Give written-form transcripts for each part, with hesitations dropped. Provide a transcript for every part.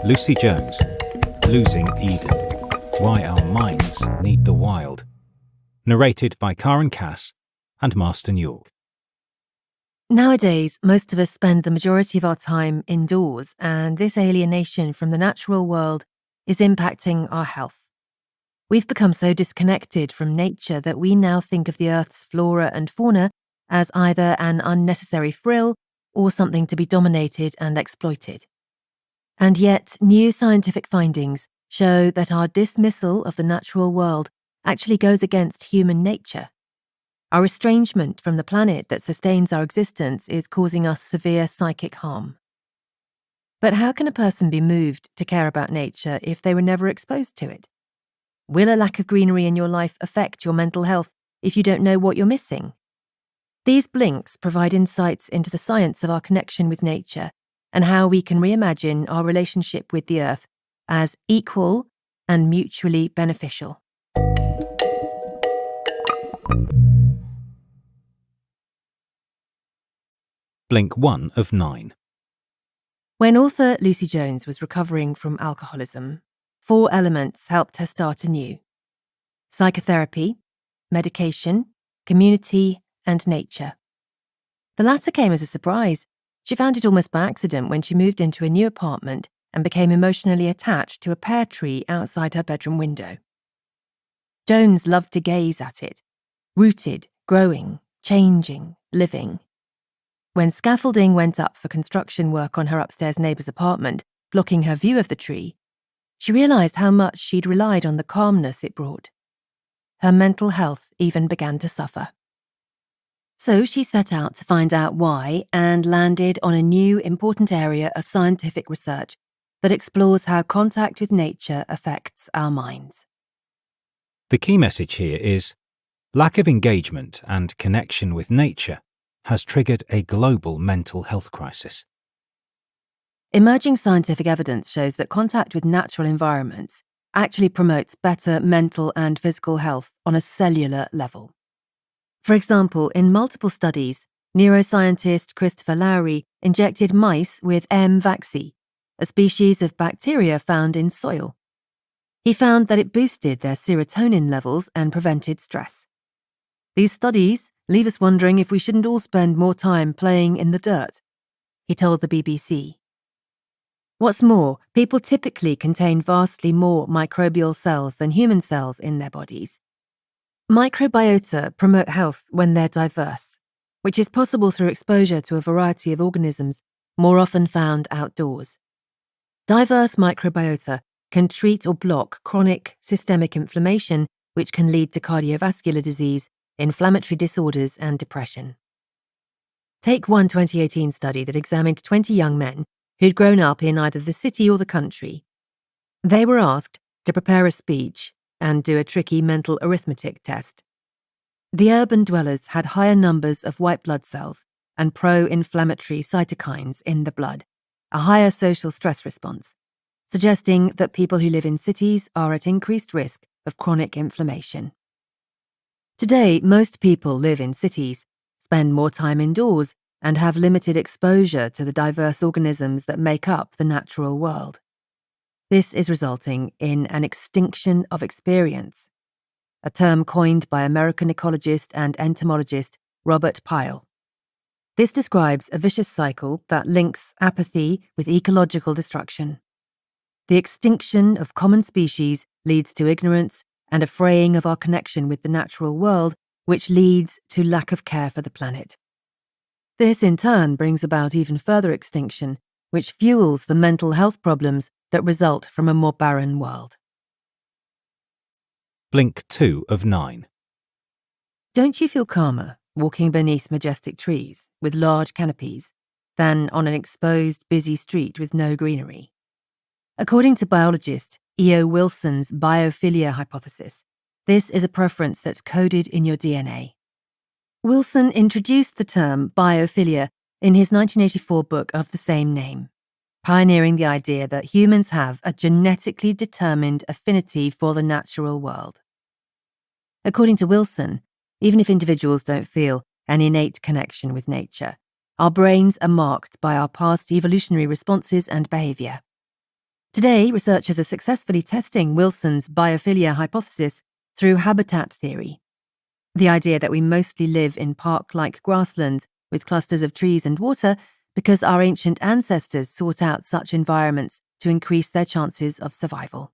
Lucy Jones, Losing Eden: Why Our Minds Need the Wild. Narrated by Karen Cass and Marston York. Nowadays, most of us spend the majority of our time indoors, and this alienation from the natural world is impacting our health. We've become so disconnected from nature that we now think of the Earth's flora and fauna as either an unnecessary frill or something to be dominated and exploited. And yet, new scientific findings show that our dismissal of the natural world actually goes against human nature. Our estrangement from the planet that sustains our existence is causing us severe psychic harm. But how can a person be moved to care about nature if they were never exposed to it? Will a lack of greenery in your life affect your mental health if you don't know what you're missing? These blinks provide insights into the science of our connection with nature and how we can reimagine our relationship with the Earth as equal and mutually beneficial. Blink 1 of 9. When author Lucy Jones was recovering from alcoholism, 4 elements helped her start anew: psychotherapy, medication, community, and nature. The latter came as a surprise. She found it almost by accident when she moved into a new apartment and became emotionally attached to a pear tree outside her bedroom window. Jones loved to gaze at it, rooted, growing, changing, living. When scaffolding went up for construction work on her upstairs neighbour's apartment, blocking her view of the tree, she realised how much she'd relied on the calmness it brought. Her mental health even began to suffer. So she set out to find out why and landed on a new important area of scientific research that explores how contact with nature affects our minds. The key message here is lack of engagement and connection with nature has triggered a global mental health crisis. Emerging scientific evidence shows that contact with natural environments actually promotes better mental and physical health on a cellular level. For example, in multiple studies, neuroscientist Christopher Lowry injected mice with M. vacci, a species of bacteria found in soil. He found that it boosted their serotonin levels and prevented stress. These studies leave us wondering if we shouldn't all spend more time playing in the dirt, he told the BBC. What's more, people typically contain vastly more microbial cells than human cells in their bodies. Microbiota promote health when they're diverse, which is possible through exposure to a variety of organisms more often found outdoors. Diverse microbiota can treat or block chronic systemic inflammation, which can lead to cardiovascular disease, inflammatory disorders, and depression. Take one 2018 study that examined 20 young men who'd grown up in either the city or the country. They were asked to prepare a speech and do a tricky mental arithmetic test. The urban dwellers had higher numbers of white blood cells and pro-inflammatory cytokines in the blood, a higher social stress response, suggesting that people who live in cities are at increased risk of chronic inflammation. Today, most people live in cities, spend more time indoors, and have limited exposure to the diverse organisms that make up the natural world. This is resulting in an extinction of experience, a term coined by American ecologist and entomologist Robert Pyle. This describes a vicious cycle that links apathy with ecological destruction. The extinction of common species leads to ignorance and a fraying of our connection with the natural world, which leads to lack of care for the planet. This in turn brings about even further extinction, which fuels the mental health problems that result from a more barren world. Blink 2 of 9. Don't you feel calmer walking beneath majestic trees with large canopies than on an exposed, busy street with no greenery? According to biologist E.O. Wilson's biophilia hypothesis, this is a preference that's coded in your DNA. Wilson introduced the term biophilia in his 1984 book of the same name, pioneering the idea that humans have a genetically determined affinity for the natural world. According to Wilson, even if individuals don't feel an innate connection with nature, our brains are marked by our past evolutionary responses and behavior. Today, researchers are successfully testing Wilson's biophilia hypothesis through habitat theory. The idea that we mostly live in park-like grasslands with clusters of trees and water because our ancient ancestors sought out such environments to increase their chances of survival.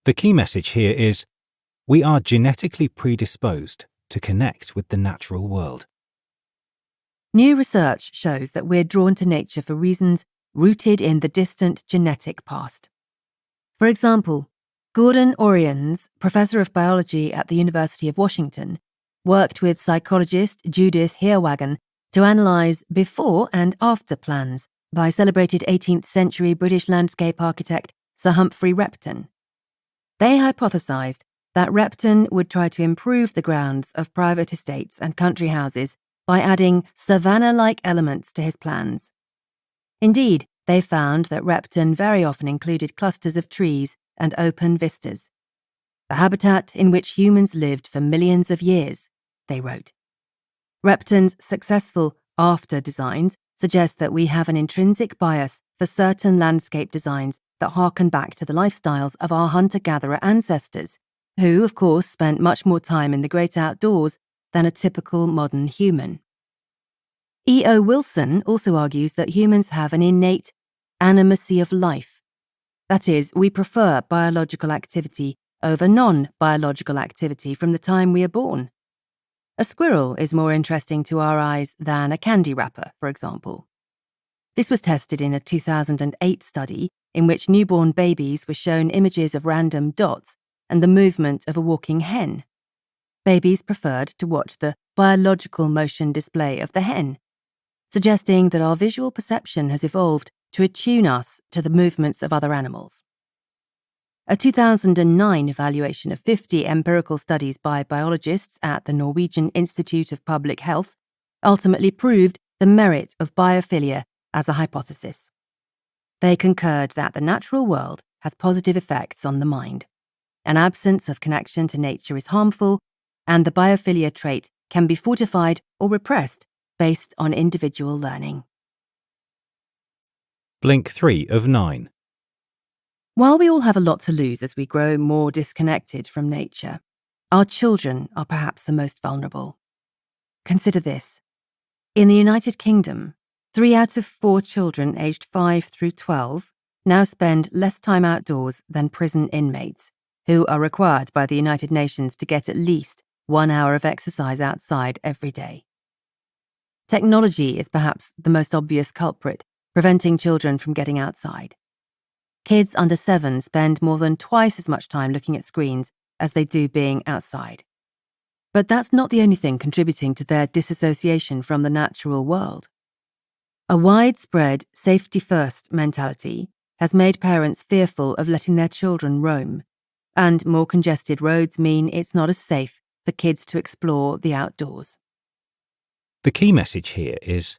The key message here is, we are genetically predisposed to connect with the natural world. New research shows that we're drawn to nature for reasons rooted in the distant genetic past. For example, Gordon Orions, professor of biology at the University of Washington, worked with psychologist Judith Heerwagen to analyse before and after plans by celebrated 18th century British landscape architect Sir Humphrey Repton. They hypothesised that Repton would try to improve the grounds of private estates and country houses by adding savanna-like elements to his plans. Indeed, they found that Repton very often included clusters of trees and open vistas. The habitat in which humans lived for millions of years, they wrote. Repton's successful after designs suggest that we have an intrinsic bias for certain landscape designs that harken back to the lifestyles of our hunter-gatherer ancestors, who, of course, spent much more time in the great outdoors than a typical modern human. E.O. Wilson also argues that humans have an innate animacy of life. That is, we prefer biological activity over non-biological activity from the time we are born. A squirrel is more interesting to our eyes than a candy wrapper, for example. This was tested in a 2008 study in which newborn babies were shown images of random dots and the movement of a walking hen. Babies preferred to watch the biological motion display of the hen, suggesting that our visual perception has evolved to attune us to the movements of other animals. A 2009 evaluation of 50 empirical studies by biologists at the Norwegian Institute of Public Health ultimately proved the merit of biophilia as a hypothesis. They concurred that the natural world has positive effects on the mind. An absence of connection to nature is harmful, and the biophilia trait can be fortified or repressed based on individual learning. Blink 3 of 9. While we all have a lot to lose as we grow more disconnected from nature, our children are perhaps the most vulnerable. Consider this. In the United Kingdom, 3 out of 4 children aged 5 through 12 now spend less time outdoors than prison inmates, who are required by the United Nations to get at least 1 hour of exercise outside every day. Technology is perhaps the most obvious culprit, preventing children from getting outside. Kids under 7 spend more than twice as much time looking at screens as they do being outside. But that's not the only thing contributing to their disassociation from the natural world. A widespread safety-first mentality has made parents fearful of letting their children roam, and more congested roads mean it's not as safe for kids to explore the outdoors. The key message here is,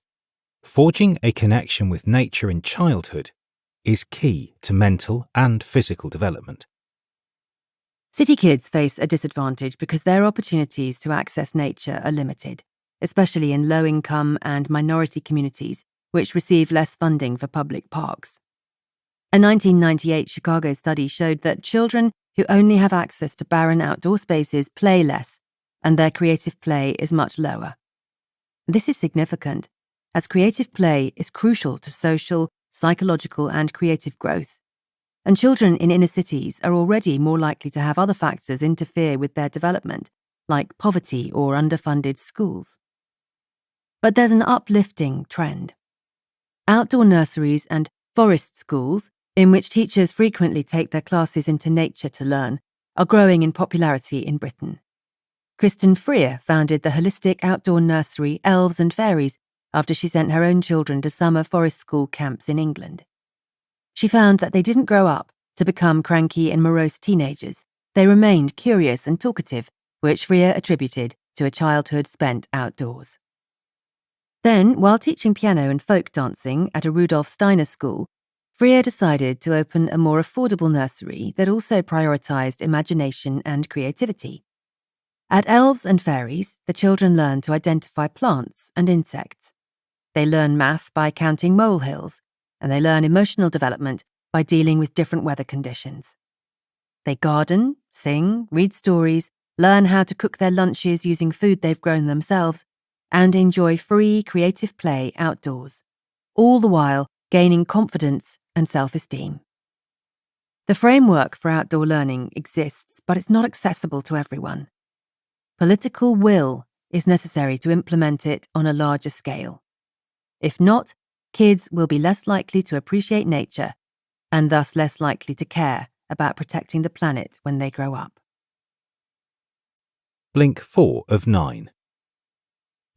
forging a connection with nature in childhood is key to mental and physical development. City kids face a disadvantage because their opportunities to access nature are limited, especially in low-income and minority communities which receive less funding for public parks. A 1998 Chicago study showed that children who only have access to barren outdoor spaces play less, and their creative play is much lower. This is significant, as creative play is crucial to social, psychological, and creative growth. And children in inner cities are already more likely to have other factors interfere with their development, like poverty or underfunded schools. But there's an uplifting trend. Outdoor nurseries and forest schools, in which teachers frequently take their classes into nature to learn, are growing in popularity in Britain. Kristen Freer founded the holistic outdoor nursery Elves and Fairies after she sent her own children to summer forest school camps in England. She found that they didn't grow up to become cranky and morose teenagers. They remained curious and talkative, which Freer attributed to a childhood spent outdoors. Then, while teaching piano and folk dancing at a Rudolf Steiner school, Freer decided to open a more affordable nursery that also prioritized imagination and creativity. At Elves and Fairies, the children learn to identify plants and insects. They learn math by counting molehills, and they learn emotional development by dealing with different weather conditions. They garden, sing, read stories, learn how to cook their lunches using food they've grown themselves, and enjoy free, creative play outdoors, all the while gaining confidence and self-esteem. The framework for outdoor learning exists, but it's not accessible to everyone. Political will is necessary to implement it on a larger scale. If not, kids will be less likely to appreciate nature and thus less likely to care about protecting the planet when they grow up. Blink 4 of 9.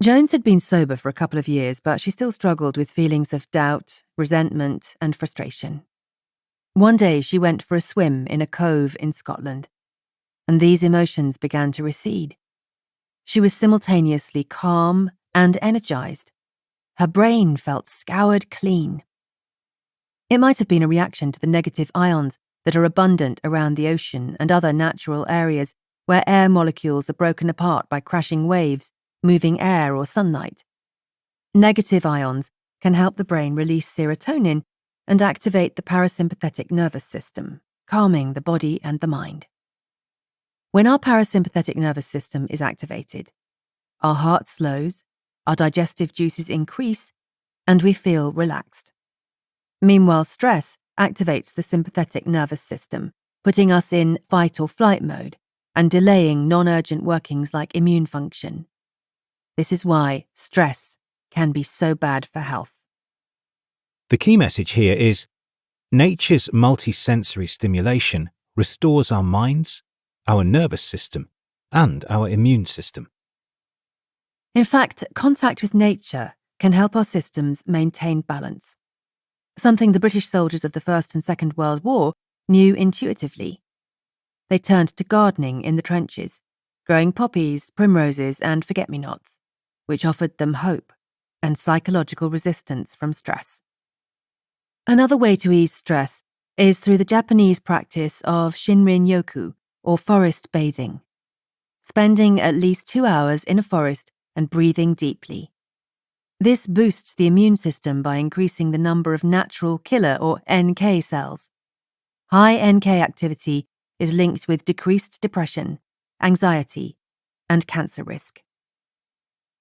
Jones had been sober for a couple of years, but she still struggled with feelings of doubt, resentment, and frustration. One day she went for a swim in a cove in Scotland, and these emotions began to recede. She was simultaneously calm and energized. Her brain felt scoured clean. It might have been a reaction to the negative ions that are abundant around the ocean and other natural areas where air molecules are broken apart by crashing waves, moving air, or sunlight. Negative ions can help the brain release serotonin and activate the parasympathetic nervous system, calming the body and the mind. When our parasympathetic nervous system is activated, our heart slows, our digestive juices increase, and we feel relaxed. Meanwhile, stress activates the sympathetic nervous system, putting us in fight or flight mode and delaying non-urgent workings like immune function. This is why stress can be so bad for health. The key message here is nature's multisensory stimulation restores our minds, our nervous system, and our immune system. In fact, contact with nature can help our systems maintain balance, something the British soldiers of the First and Second World War knew intuitively. They turned to gardening in the trenches, growing poppies, primroses, and forget-me-nots, which offered them hope and psychological resistance from stress. Another way to ease stress is through the Japanese practice of Shinrin-yoku, or forest bathing, spending at least 2 hours in a forest and breathing deeply. This boosts the immune system by increasing the number of natural killer or NK cells. High NK activity is linked with decreased depression, anxiety, and cancer risk.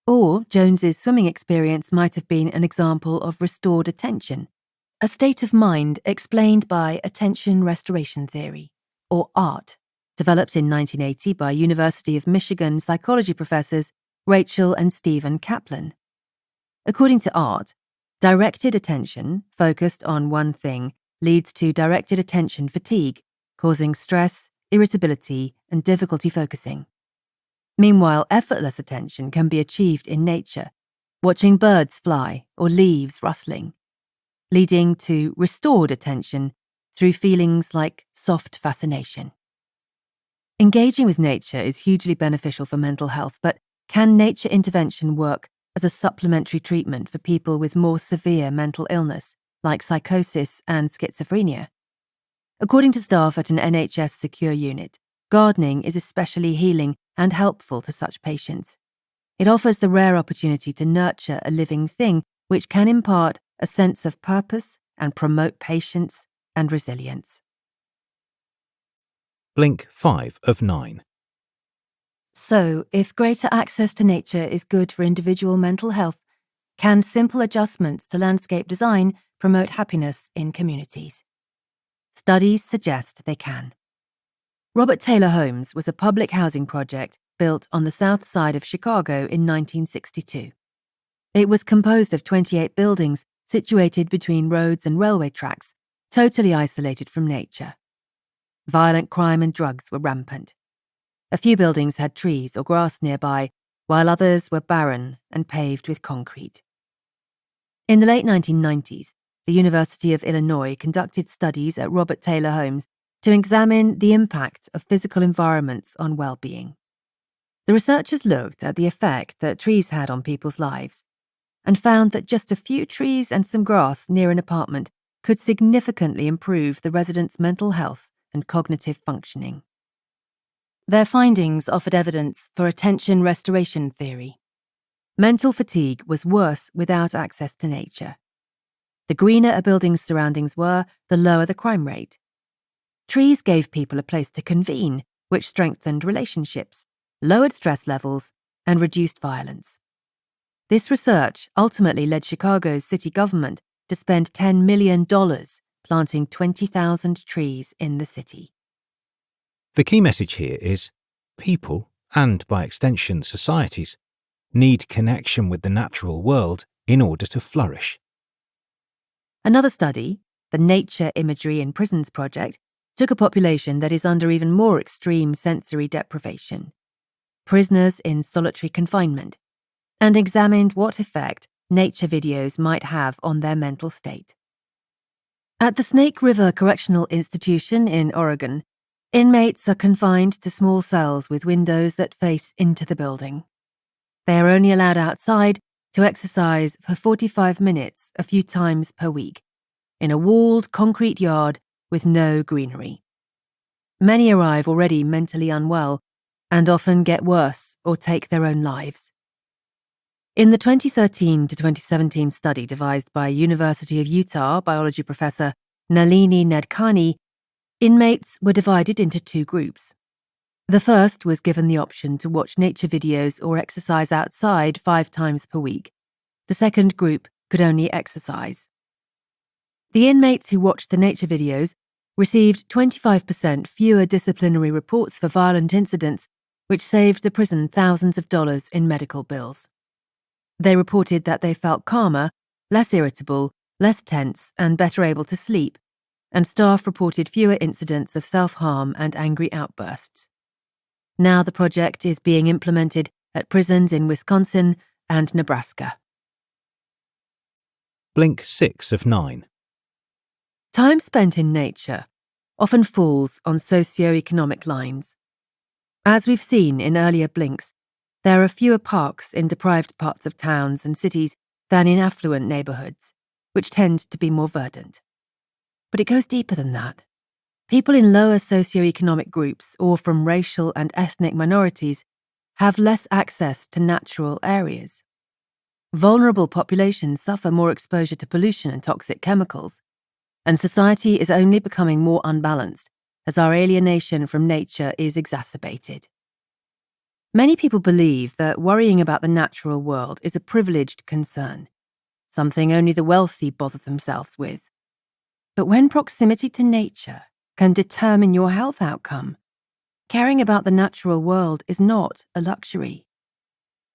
Or Jones's swimming experience might have been an example of restored attention, a state of mind explained by attention restoration theory, or ART, developed in 1980 by University of Michigan psychology professors Rachel and Stephen Kaplan. According to ART, directed attention, focused on one thing, leads to directed attention fatigue, causing stress, irritability, and difficulty focusing. Meanwhile, effortless attention can be achieved in nature, watching birds fly or leaves rustling, leading to restored attention through feelings like soft fascination. Engaging with nature is hugely beneficial for mental health, but can nature intervention work as a supplementary treatment for people with more severe mental illness, like psychosis and schizophrenia? According to staff at an NHS secure unit, gardening is especially healing and helpful to such patients. It offers the rare opportunity to nurture a living thing, which can impart a sense of purpose and promote patience and resilience. Blink 5 of 9. So, if greater access to nature is good for individual mental health, can simple adjustments to landscape design promote happiness in communities? Studies suggest they can. Robert Taylor Homes was a public housing project built on the south side of Chicago in 1962. It was composed of 28 buildings situated between roads and railway tracks, totally isolated from nature. Violent crime and drugs were rampant. A few buildings had trees or grass nearby, while others were barren and paved with concrete. In the late 1990s, the University of Illinois conducted studies at Robert Taylor Homes to examine the impact of physical environments on well-being. The researchers looked at the effect that trees had on people's lives and found that just a few trees and some grass near an apartment could significantly improve the residents' mental health and cognitive functioning. Their findings offered evidence for attention restoration theory. mental fatigue was worse without access to nature. The greener a building's surroundings were, the lower the crime rate. Trees gave people a place to convene, which strengthened relationships, lowered stress levels, and reduced violence. This research ultimately led Chicago's city government to spend $10 million planting 20,000 trees in the city. The key message here is people, and by extension societies, need connection with the natural world in order to flourish. Another study, the Nature Imagery in Prisons Project, took a population that is under even more extreme sensory deprivation, prisoners in solitary confinement, and examined what effect nature videos might have on their mental state. At the Snake River Correctional Institution in Oregon, inmates are confined to small cells with windows that face into the building. They are only allowed outside to exercise for 45 minutes a few times per week, in a walled concrete yard with no greenery. Many arrive already mentally unwell and often get worse or take their own lives. In the 2013 to 2017 study devised by University of Utah biology professor Nalini Nadkarni, inmates were divided into two groups. The first was given the option to watch nature videos or exercise outside 5 times per week. The second group could only exercise. The inmates who watched the nature videos received 25% fewer disciplinary reports for violent incidents, which saved the prison thousands of dollars in medical bills. They reported that they felt calmer, less irritable, less tense, and better able to sleep, and staff reported fewer incidents of self-harm and angry outbursts. Now the project is being implemented at prisons in Wisconsin and Nebraska. Blink 6 of 9. Time spent in nature often falls on socio-economic lines. As we've seen in earlier blinks, there are fewer parks in deprived parts of towns and cities than in affluent neighborhoods, which tend to be more verdant. But it goes deeper than that. People in lower socioeconomic groups or from racial and ethnic minorities have less access to natural areas. Vulnerable populations suffer more exposure to pollution and toxic chemicals, and society is only becoming more unbalanced as our alienation from nature is exacerbated. Many people believe that worrying about the natural world is a privileged concern, something only the wealthy bother themselves with. But when proximity to nature can determine your health outcome, caring about the natural world is not a luxury.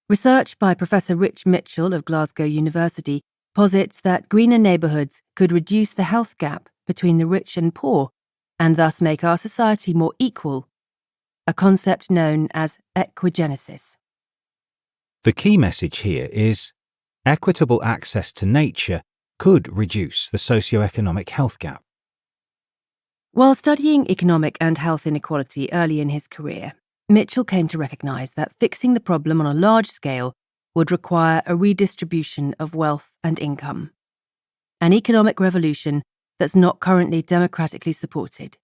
Research by Professor Rich Mitchell of Glasgow University posits that greener neighbourhoods could reduce the health gap between the rich and poor and thus make our society more equal, a concept known as equigenesis. The key message here is equitable access to nature could reduce the socio-economic health gap. While studying economic and health inequality early in his career, Mitchell came to recognise that fixing the problem on a large scale would require a redistribution of wealth and income, an economic revolution that's not currently democratically supported.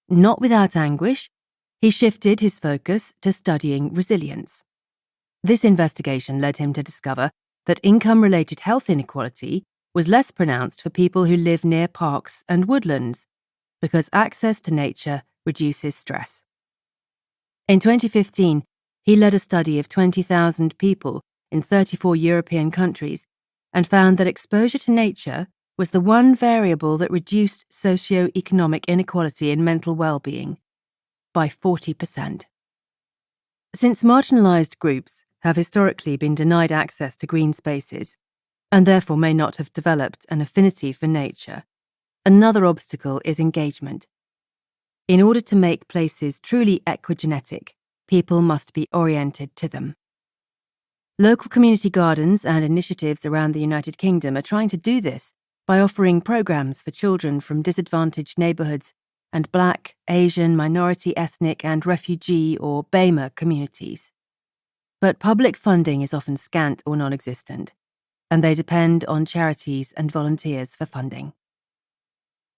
Not without anguish, he shifted his focus to studying resilience. This investigation led him to discover that income-related health inequality was less pronounced for people who live near parks and woodlands, because access to nature reduces stress. In 2015, he led a study of 20,000 people in 34 European countries and found that exposure to nature was the one variable that reduced socio-economic inequality in mental well-being by 40%. Since marginalised groups have historically been denied access to green spaces, and therefore may not have developed an affinity for nature, another obstacle is engagement. In order to make places truly equigenetic, people must be oriented to them. Local community gardens and initiatives around the United Kingdom are trying to do this by offering programs for children from disadvantaged neighbourhoods and Black, Asian, minority ethnic and refugee or BAME communities. But public funding is often scant or non-existent, and they depend on charities and volunteers for funding.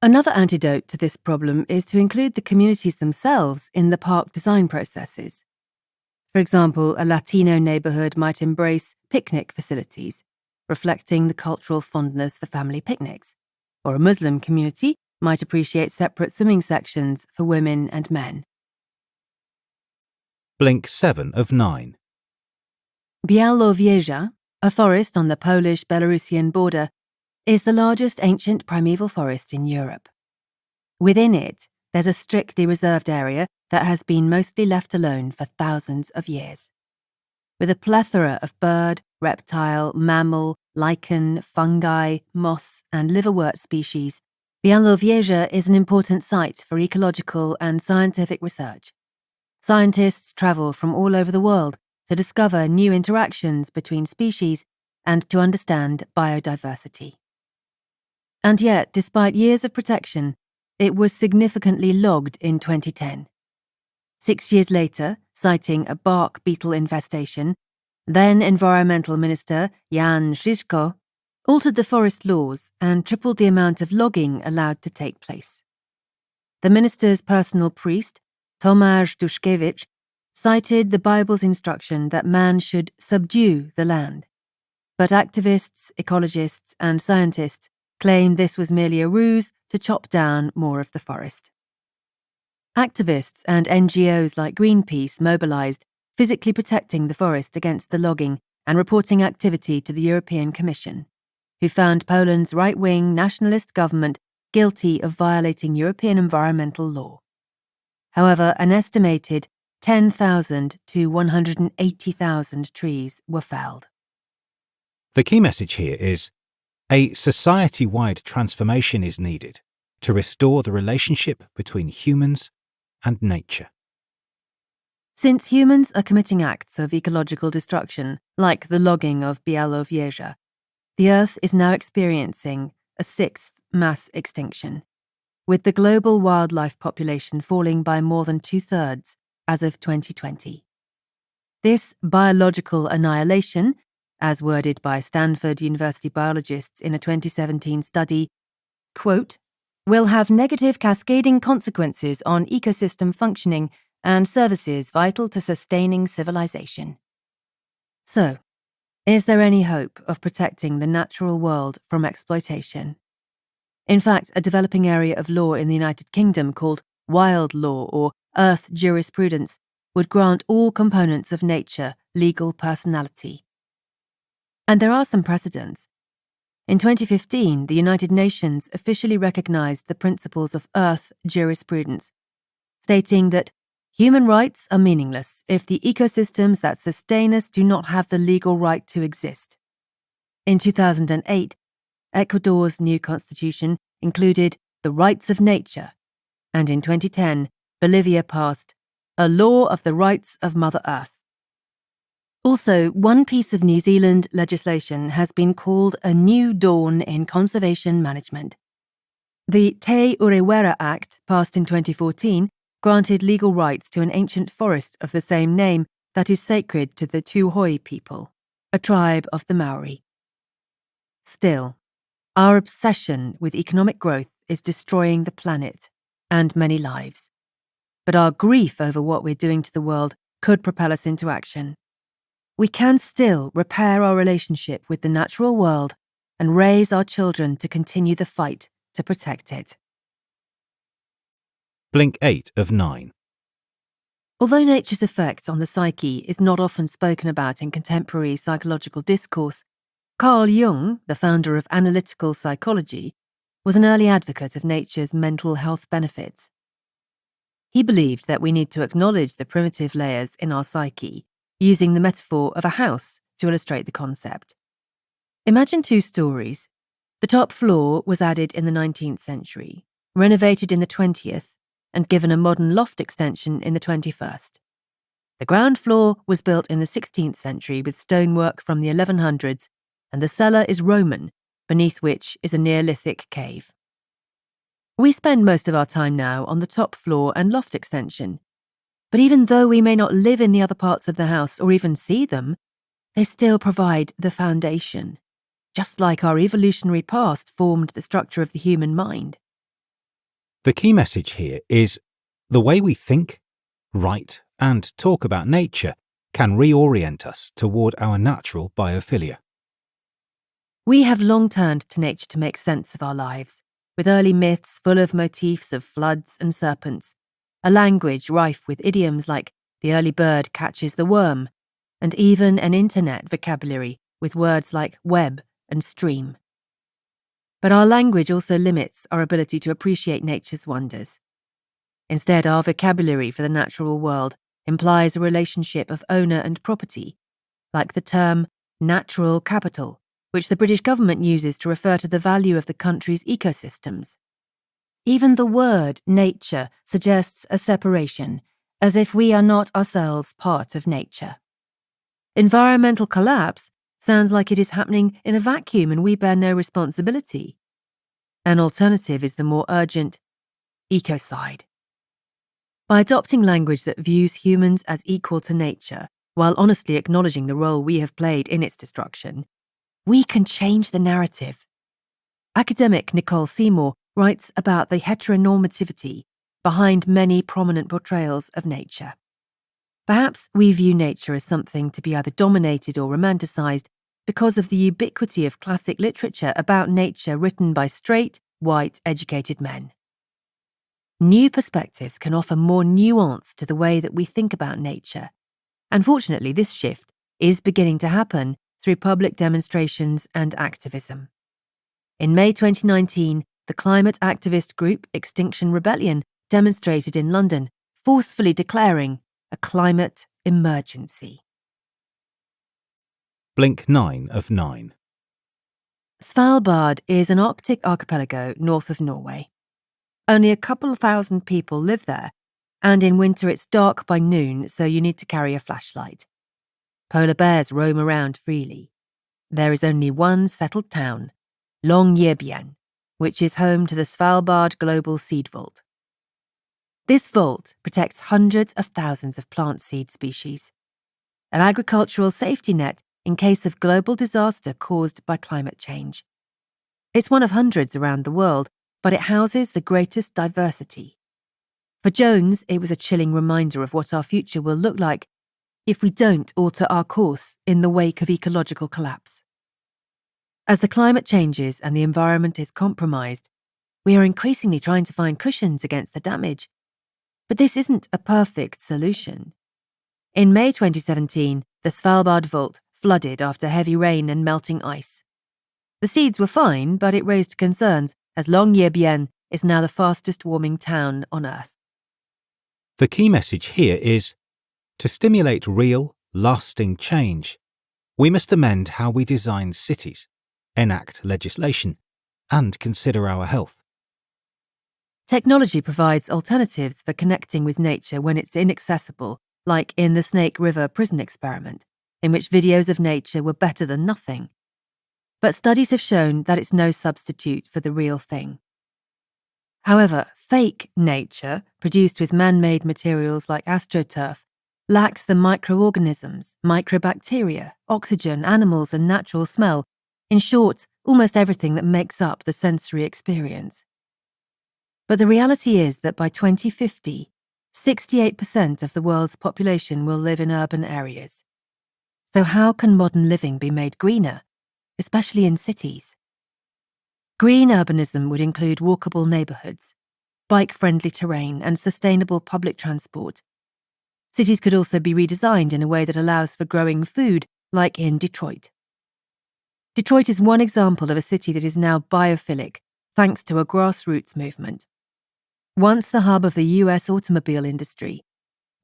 Another antidote to this problem is to include the communities themselves in the park design processes. For example, a Latino neighborhood might embrace picnic facilities, reflecting the cultural fondness for family picnics, or a Muslim community might appreciate separate swimming sections for women and men. Blink 7 of 9. Białowieża, a forest on the Polish-Belarusian border, is the largest ancient primeval forest in Europe. Within it, there's a strictly reserved area that has been mostly left alone for thousands of years. With a plethora of bird, reptile, mammal, lichen, fungi, moss, and liverwort species, Białowieża is an important site for ecological and scientific research. Scientists travel from all over the world to discover new interactions between species and to understand biodiversity. And yet, despite years of protection, it was significantly logged in 2010. 6 years later, citing a bark beetle infestation, then Environmental Minister Jan Žižko altered the forest laws and tripled the amount of logging allowed to take place. The minister's personal priest, Tomasz Duszkiewicz, cited the Bible's instruction that man should subdue the land. But activists, ecologists, and scientists claimed this was merely a ruse to chop down more of the forest. Activists and NGOs like Greenpeace mobilized, physically protecting the forest against the logging and reporting activity to the European Commission, who found Poland's right-wing nationalist government guilty of violating European environmental law. However, an estimated 10,000 to 180,000 trees were felled. The key message here is a society-wide transformation is needed to restore the relationship between humans and nature. Since humans are committing acts of ecological destruction, like the logging of Białowieża, the Earth is now experiencing a sixth mass extinction, with the global wildlife population falling by more than 2/3 as of 2020. This biological annihilation, as worded by Stanford University biologists in a 2017 study, quote, will have negative cascading consequences on ecosystem functioning and services vital to sustaining civilization. So, is there any hope of protecting the natural world from exploitation? In fact, a developing area of law in the United Kingdom called wild law or earth jurisprudence would grant all components of nature legal personality. And there are some precedents. In 2015, the United Nations officially recognized the principles of earth jurisprudence, stating that human rights are meaningless if the ecosystems that sustain us do not have the legal right to exist. In 2008, Ecuador's new constitution included the rights of nature, and in 2010, Bolivia passed a law of the rights of Mother Earth. Also, one piece of New Zealand legislation has been called a new dawn in conservation management. The Te Urewera Act, passed in 2014, granted legal rights to an ancient forest of the same name that is sacred to the Tūhoe people, a tribe of the Maori. Still, our obsession with economic growth is destroying the planet and many lives. But our grief over what we're doing to the world could propel us into action. We can still repair our relationship with the natural world and raise our children to continue the fight to protect it. Blink 8 of 9. Although nature's effect on the psyche is not often spoken about in contemporary psychological discourse, Carl Jung, the founder of analytical psychology, was an early advocate of nature's mental health benefits. He believed that we need to acknowledge the primitive layers in our psyche, using the metaphor of a house to illustrate the concept. Imagine two stories. The top floor was added in the 19th century, renovated in the 20th, and given a modern loft extension in the 21st. The ground floor was built in the 16th century with stonework from the 1100s, and the cellar is Roman, beneath which is a Neolithic cave. We spend most of our time now on the top floor and loft extension, but even though we may not live in the other parts of the house or even see them, they still provide the foundation, just like our evolutionary past formed the structure of the human mind. The key message here is the way we think, write, and talk about nature can reorient us toward our natural biophilia. We have long turned to nature to make sense of our lives, with early myths full of motifs of floods and serpents, a language rife with idioms like the early bird catches the worm, and even an internet vocabulary with words like web and stream. But our language also limits our ability to appreciate nature's wonders. Instead, our vocabulary for the natural world implies a relationship of owner and property, like the term natural capital, which the British government uses to refer to the value of the country's ecosystems. Even the word nature suggests a separation, as if we are not ourselves part of nature. Environmental collapse sounds like it is happening in a vacuum and we bear no responsibility. An alternative is the more urgent ecocide. By adopting language that views humans as equal to nature, while honestly acknowledging the role we have played in its destruction, we can change the narrative. Academic Nicole Seymour writes about the heteronormativity behind many prominent portrayals of nature. Perhaps we view nature as something to be either dominated or romanticized because of the ubiquity of classic literature about nature written by straight, white, educated men. New perspectives can offer more nuance to the way that we think about nature. And fortunately, this shift is beginning to happen through public demonstrations and activism. In May 2019, the climate activist group Extinction Rebellion demonstrated in London, forcefully declaring a climate emergency. Blink 9 of 9. Svalbard is an Arctic archipelago north of Norway. Only a couple thousand people live there, and in winter it's dark by noon, so you need to carry a flashlight. Polar bears roam around freely. There is only one settled town, Longyearbyen, which is home to the Svalbard Global Seed Vault. This vault protects hundreds of thousands of plant seed species, an agricultural safety net in case of global disaster caused by climate change. It's one of hundreds around the world, but it houses the greatest diversity. For Jones, it was a chilling reminder of what our future will look like if we don't alter our course in the wake of ecological collapse. As the climate changes and the environment is compromised, we are increasingly trying to find cushions against the damage. But this isn't a perfect solution. In May 2017, the Svalbard Vault flooded after heavy rain and melting ice. The seeds were fine, but it raised concerns as Longyearbyen is now the fastest warming town on Earth. The key message here is, to stimulate real, lasting change, we must amend how we design cities, enact legislation, and consider our health. Technology provides alternatives for connecting with nature when it's inaccessible, like in the Snake River prison experiment, in which videos of nature were better than nothing. But studies have shown that it's no substitute for the real thing. However, fake nature, produced with man-made materials like astroturf, lacks the microorganisms, microbacteria, oxygen, animals, and natural smell, in short, almost everything that makes up the sensory experience. But the reality is that by 2050, 68% of the world's population will live in urban areas. So how can modern living be made greener, especially in cities? Green urbanism would include walkable neighbourhoods, bike-friendly terrain, and sustainable public transport. Cities could also be redesigned in a way that allows for growing food, like in Detroit. Detroit is one example of a city that is now biophilic, thanks to a grassroots movement. Once the hub of the US automobile industry,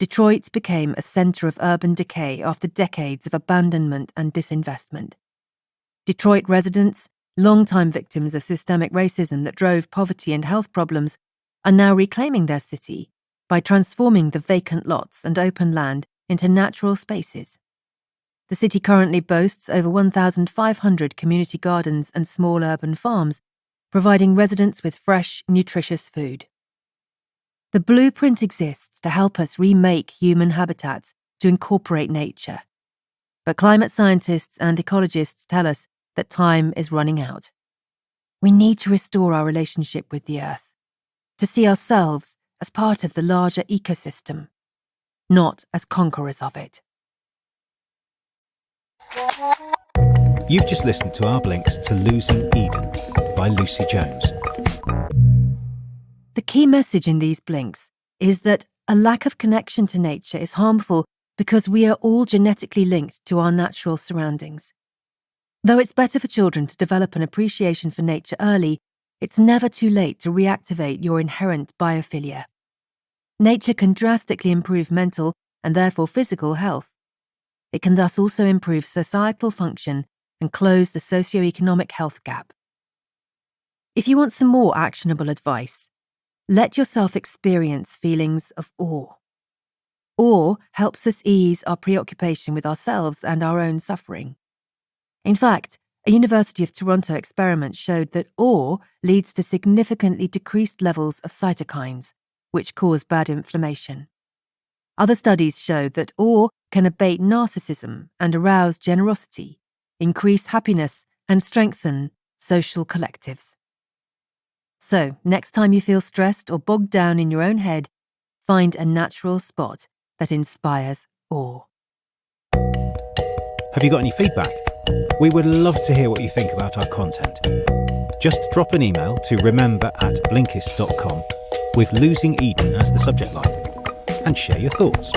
Detroit became a centre of urban decay after decades of abandonment and disinvestment. Detroit residents, long-time victims of systemic racism that drove poverty and health problems, are now reclaiming their city by transforming the vacant lots and open land into natural spaces. The city currently boasts over 1,500 community gardens and small urban farms, providing residents with fresh, nutritious food. The blueprint exists to help us remake human habitats to incorporate nature. But climate scientists and ecologists tell us that time is running out. We need to restore our relationship with the Earth, to see ourselves as part of the larger ecosystem, not as conquerors of it. You've just listened to our blinks to Losing Eden by Lucy Jones. The key message in these blinks is that a lack of connection to nature is harmful because we are all genetically linked to our natural surroundings. Though it's better for children to develop an appreciation for nature early, it's never too late to reactivate your inherent biophilia. Nature can drastically improve mental and therefore physical health. It can thus also improve societal function and close the socio-economic health gap. If you want some more actionable advice, let yourself experience feelings of awe. Awe helps us ease our preoccupation with ourselves and our own suffering. In fact, a University of Toronto experiment showed that awe leads to significantly decreased levels of cytokines, which cause bad inflammation. Other studies showed that awe can abate narcissism and arouse generosity, increase happiness, and strengthen social collectives. So, next time you feel stressed or bogged down in your own head, find a natural spot that inspires awe. Have you got any feedback? We would love to hear what you think about our content. Just drop an email to remember@blinkist.com with Losing Eden as the subject line and share your thoughts.